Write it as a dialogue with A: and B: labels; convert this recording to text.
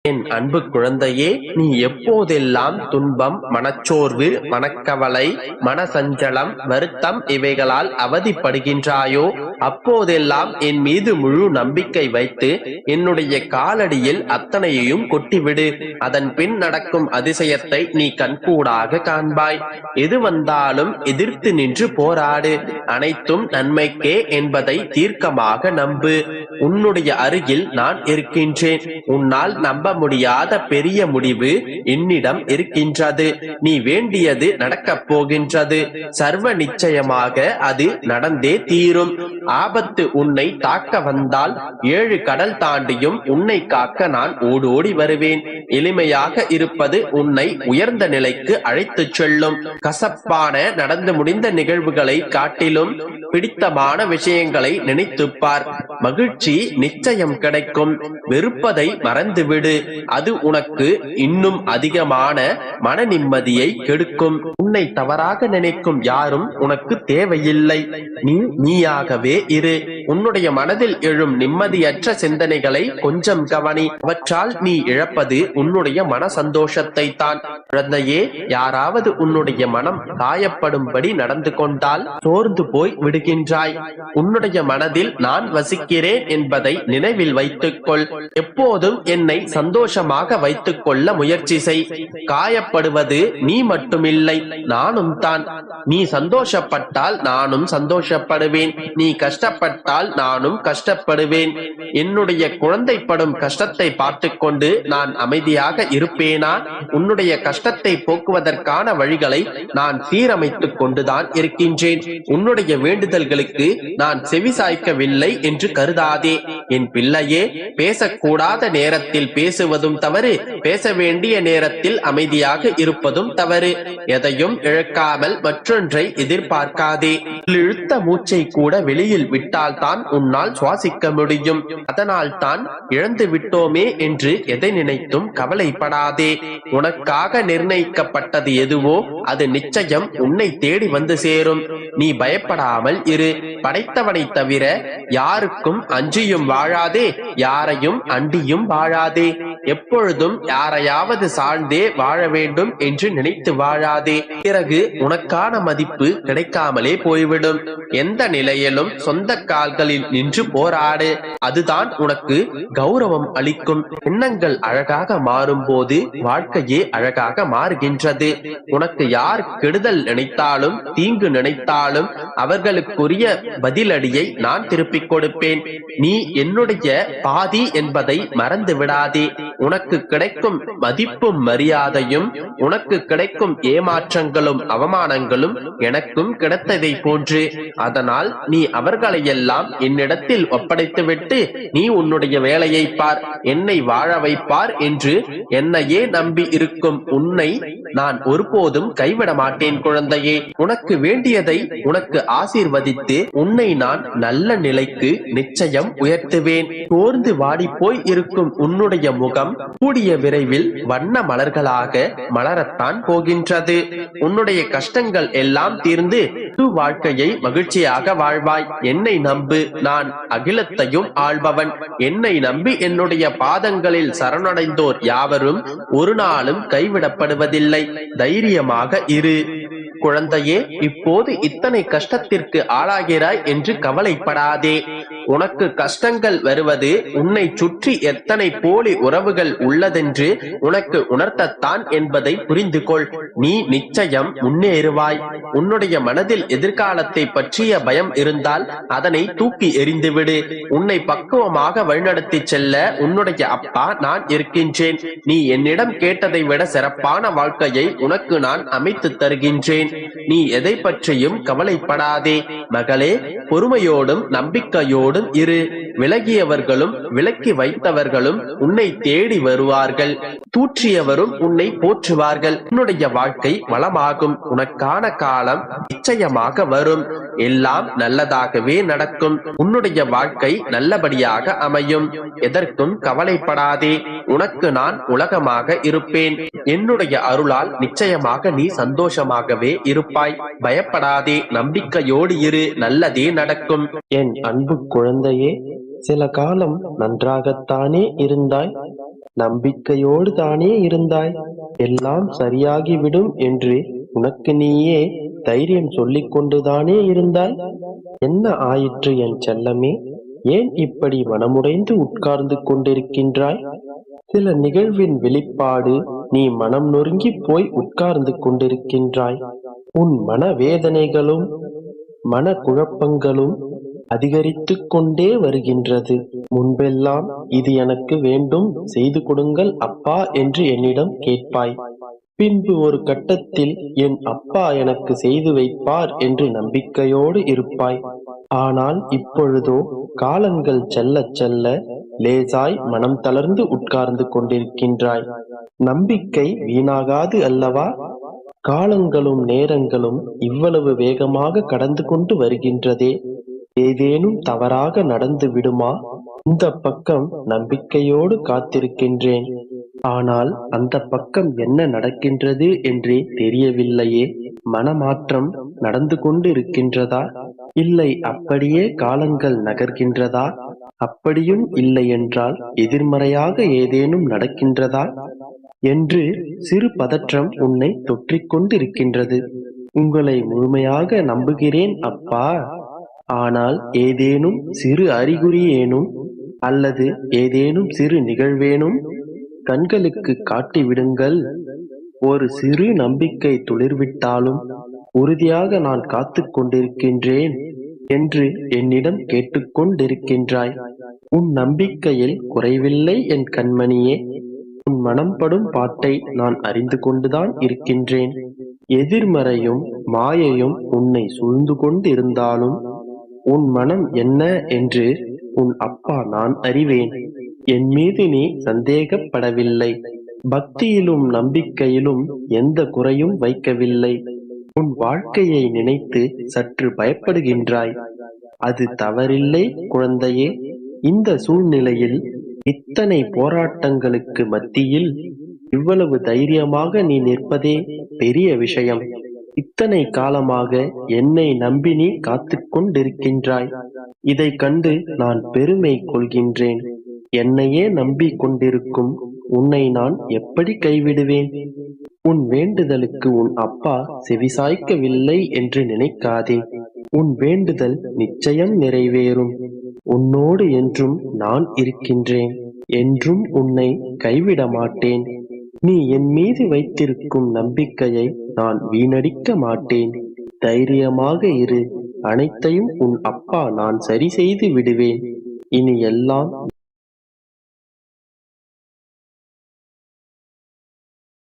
A: என் அன்பு குழந்தையே, நீ எப்போதெல்லாம் துன்பம், மனச்சோர்வு, மனக்கவலை, மனசஞ்சலம், வருத்தம் இவைகளால் அவதிப்படுகின்றாயோ அப்போதெல்லாம் என் மீது முழு நம்பிக்கை வைத்து என்னுடைய காலடியில் அத்தனையையும் கொட்டிவிடு. அதன் பின் நடக்கும் அதிசயத்தை நீ கண்கூடாக காண்பாய். எது வந்தாலும் எதிர்த்து நின்று போராடு. அனைத்தும் நன்மைக்கே என்பதை தீர்க்கமாக நம்பு. உன்னுடைய அருகில் நான் இருக்கின்றேன். உன்னால் நம்ப முடியாத பெரிய முடிவு என்னிடம் இருக்கின்றது. நீ வேண்டியது நடக்கப் போகின்றது. சர்வ நிச்சயமாக அது நடந்தே தீரும். ஆபத்து உன்னை தாக்க வந்தால் 7 கடல் தாண்டியும் உன்னை காக்க நான் ஓடோடி வருவேன். எளிமையாக இருப்பது உன்னை உயர்ந்த நிலைக்கு அழைத்துச் செல்லும். கசப்பான நடந்து முடிந்த நிகழ்வுகளை காட்டிலும் பிடித்தமான விஷயங்களை நினைத்துப்பார். மகிழ்ச்சி நிச்சயம் கிடைக்கும். வெறுப்பதை மறந்துவிடு. அது உனக்கு இன்னும் அதிகமான மன நிம்மதியை கெடுக்கும். உன்னை தவறாக நினைக்கும் யாரும் உனக்கு தேவையில்லை. நீ நீயாகவே இரு. உன்னுடைய மனதில் எழும் நிம்மதியற்ற சிந்தனைகளை கொஞ்சம் கவனி. அவற்றால் நீ இழப்பது உன்னுடைய மன சந்தோஷத்தை தான். குழந்தையே, யாராவது உன்னுடைய மனம் காயப்படும்படி நடந்து கொண்டால் சோர்ந்து போய் விடுகின்றாய். உன்னுடைய மனதில் நான் வசிக்கிறேன் என்பதை நினைவில் வைத்துக்கொள். எப்போதும் என்னை சந்தோஷமாக வைத்துக் கொள்ள முயற்சி செய். காயப்படுவது நீ மட்டுமில்லை, நானும் தான். நீ சந்தோஷப்பட்டால் நானும் சந்தோஷப்படுவேன். நீ கஷ்டப்பட்டால் நானும் கஷ்டப்படுவேன். என்னுடைய குழந்தை படும் கஷ்டத்தை பார்த்து கொண்டு நான் அமைதியாக இருப்பேனா? உன்னுடைய கஷ்டத்தை போக்குவதற்கான வழிகளை நான் சீரமைத்துக் கொண்டுதான் இருக்கின்றேன். உன்னுடைய வேண்டுதல்களுக்கு நான் செவிசாய்க்கவில்லை என்று கருதாதே. என் பிள்ளையே, பேசக்கூடாத நேரத்தில் பேசுவதும் தவறு, பேச வேண்டிய நேரத்தில் அமைதியாக இருப்பதும் தவறு. எதையும் இழக்காமல் மற்றொன்றை எதிர்பார்க்காதே. இழுத்த மூச்சை கூட வெளியில் விட்டால்தான் உன்னால் சுவாசிக்க முடியும். அதனால் தான் இழந்து விட்டோமே என்று எதை நினைத்தும் கவலைப்படாதே. உனக்காக நிர்ணயிக்கப்பட்டது எதுவோ அது நிச்சயம் உன்னை தேடி வந்து சேரும். நீ பயப்படாமல் இரு. படைத்தவனை தவிர யாருக்கும் அஞ்சியும் வாழாதே, யாரையும் அண்டியும் வாழாதே. எப்பொழுதும் யாரையாவது சார்ந்தே வாழ வேண்டும் என்று நினைத்து வாழாதே. பிறகு உனக்கான மதிப்பு கிடைக்காமலே போய்விடும். எந்த நிலையிலும் சொந்த கால்களில் நின்று போராடு. அதுதான் உனக்கு கௌரவம் அளிக்கும். எண்ணங்கள் அழகாக மாறும் போது வாழ்க்கையே அழகாக மாறுகின்றது. உனக்கு யார் கெடுதல் நினைத்தாலும் தீங்கு நினைத்தாலும் அவர்களுக்குரிய பதிலடியை நான் திருப்பிக் கொடுப்பேன். நீ என்னுடைய பாதி என்பதை மறந்து விடாதே. உனக்கு கிடைக்கும் மதிப்பும் மரியாதையும் உனக்கு கிடைக்கும் ஏமாற்றங்களும் அவமானங்களும் எனக்கும் கிடைத்ததை போன்று. அதனால் நீ அவர்களையெல்லாம் என்னிடத்தில் ஒப்படைத்துவிட்டு நீ உன்னுடைய வேலையை பார், என்னை வாழ வைப்பார் என்று என்னையே நம்பி இருக்கும் உன்னை நான் ஒருபோதும் கைவிட மாட்டேன். குழந்தையே, உனக்கு வேண்டியதை உனக்கு ஆசீர்வதித்து உன்னை நான் நல்ல நிலைக்கு நிச்சயம் உயர்த்துவேன். சோர்ந்து வாடி போய் இருக்கும் உன்னுடைய முகம் கூடிய விரைவில் வண்ண மலர்களாக மலரத்தான் போகின்றது. உன்னுடைய கஷ்டங்கள் எல்லாம் தீர்ந்து வாழ்க்கையை மகிழ்ச்சியாக வாழ்வாய். என்னை நம்பு, நான் அகிலத்தையும் ஆள்பவன். என்னை நம்பி என்னுடைய பாதங்களில் சரணடைந்தோர் யாவரும் ஒரு நாளும் கைவிடப்படுவதில்லை. தைரியமாக இரு. குழந்தையே, இப்போது இத்தனை கஷ்டத்திற்கு ஆளாகிறாய் என்று கவலைப்படாதே. உனக்கு கஷ்டங்கள் வருவது உன்னை சுற்றி எத்தனை போலி உறவுகள் உள்ளதென்று உனக்கு உணர்த்தத்தான் என்பதை புரிந்து கொள். நீ நிச்சயம் முன்னேறுவாய். உன்னுடைய மனதில் எதிர்காலத்தை பற்றிய பயம் இருந்தால் அதனை தூக்கி எறிந்துவிடு. உன்னை பக்குவமாக வழிநடத்தி செல்ல உன்னுடைய அப்பா நான் இருக்கின்றேன். நீ என்னிடம் கேட்டதை விட சிறப்பான வாழ்க்கையை உனக்கு நான் அமைத்து தருகின்றேன். நீ எதை பற்றியும் கவலைப்படாதே. மகளே, பொறுமையோடும் நம்பிக்கையோடும் இரு. விலகியவர்களும் விலக்கி வைத்தவர்களும் உன்னை தேடி வருவார்கள். தூற்றியவரும் உன்னை போற்றுவார்கள். உன்னுடைய வாழ்க்கை வளமாகும். உனக்கான காலம் நிச்சயமாக வரும். எல்லாம் நல்லதாகவே நடக்கும். உன்னுடைய வாழ்க்கை நல்லபடியாக அமையும். எதற்கும் கவலைப்படாதே. உனக்கு நான் உலகமாக இருப்பேன். என்னுடைய அருளால் நிச்சயமாக நீ சந்தோஷமாகவே இருப்பாய். பயப்படாதே, நம்பிக்கையோடு இரு. நல்லதே நடக்கும். என் அன்பு குழந்தையே, சில காலம் நன்றாகத்தானே இருந்தாய். நம்பிக்கையோடு தானே இருந்தாய். எல்லாம் சரியாகிவிடும் என்று உனக்கு நீயே தைரியம் சொல்லிக் கொண்டுதானே இருந்தாய். என்ன ஆயிற்று என் செல்லமே? ஏன் இப்படி மனமுடைந்து உட்கார்ந்து கொண்டிருக்கின்றாய்? சில நிகழ்வின் வெளிப்பாடு நீ மனம் நொறுங்கிப் போய் உட்கார்ந்து கொண்டிருக்கின்றாய். உன் மனவேதனைகளும் மன குழப்பங்களும் அதிகரித்துக் கொண்டே வருகின்றது. முன்பெல்லாம் இது எனக்கு வேண்டும், செய்து கொடுங்கள் அப்பா என்று என்னிடம் கேட்பாய். பின்பு ஒரு கட்டத்தில் என் அப்பா எனக்கு செய்து வைப்பார் என்று நம்பிக்கையோடு இருப்பாய். ஆனால் இப்பொழுதோ காலங்கள் செல்லச் செல்ல லேசாய் மனம் தளர்ந்து உட்கார்ந்து கொண்டிருக்கின்றாய். நம்பிக்கை வீணாகாது அல்லவா? காலங்களும் நேரங்களும் இவ்வளவு வேகமாக கடந்து கொண்டு வருகின்றதே, ஏதேனும் தவறாக நடந்து விடுமா? இந்த பக்கம் நம்பிக்கையோடு காத்திருக்கின்றேன். ஆனால் அந்த பக்கம் என்ன நடக்கின்றது என்றே தெரியவில்லையே. மனமாற்றம் நடந்து கொண்டிருக்கின்றதா? இல்லை அப்படியே காலங்கள் நகர்கின்றதா? அப்படியும் இல்லையென்றால் எதிர்மறையாக ஏதேனும் நடக்கின்றதா என்று சிறு பதற்றம் உன்னை தொற்றிக் கொண்டிருக்கின்றது. உங்களை முழுமையாக நம்புகிறேன் அப்பா. ஆனால் ஏதேனும் சிறு அறிகுறியேனும் அல்லது ஏதேனும் சிறு நிகழ்வேனும் கண்களுக்கு காட்டிவிடுங்கள். ஒரு சிறு நம்பிக்கை துளிர்விட்டாலும் உறுதியாக நான் காத்துக் கொண்டிருக்கின்றேன் என்று என்னிடம் கேட்டுக்கொண்டிருக்கின்றாய். உன் நம்பிக்கையில் குறைவில்லை என் கண்மணியே. உன் மனம் படும் பாட்டை நான் அறிந்து கொண்டுதான் இருக்கின்றேன். எதிர்மறையும் மாயையும் உன்னை சூழ்ந்து கொண்டிருந்தாலும் உன் மனம் என்ன என்று உன் அப்பா நான் அறிவேன். என் மீது நீ சந்தேகப்படவில்லை. பக்தியிலும் நம்பிக்கையிலும் எந்த குறையும் வைக்கவில்லை. உன் வாழ்க்கையை நினைத்து சற்று பயப்படுகின்றாய். அது தவறில்லை குழந்தையே. இந்த சூழ்நிலையில் இத்தனை போராட்டங்களுக்கு மத்தியில் இவ்வளவு தைரியமாக நீ நிற்பதே பெரிய விஷயம். இத்தனை காலமாக என்னை நம்பி நீ காத்துக் கொண்டிருக்கின்றாய். இதை கண்டு நான் பெருமை கொள்கின்றேன். என்னையே நம்பிக் கொண்டிருக்கும் உன்னை நான் எப்படி கைவிடுவேன்? உன் வேண்டுதலுக்கு உன் அப்பா செவிசாய்க்கவில்லை என்று நினைக்காதே. உன் வேண்டுதல் நிச்சயம் நிறைவேறும். உன்னோடு என்றும் நான் இருக்கின்றேன். என்றும் உன்னை கைவிட மாட்டேன். நீ என் மீது வைத்திருக்கும் நம்பிக்கையை நான் வீணடிக்க மாட்டேன். தைரியமாக இரு. அனைத்தையும் உன் அப்பா நான் சரி செய்து விடுவேன். இனி எல்லாம்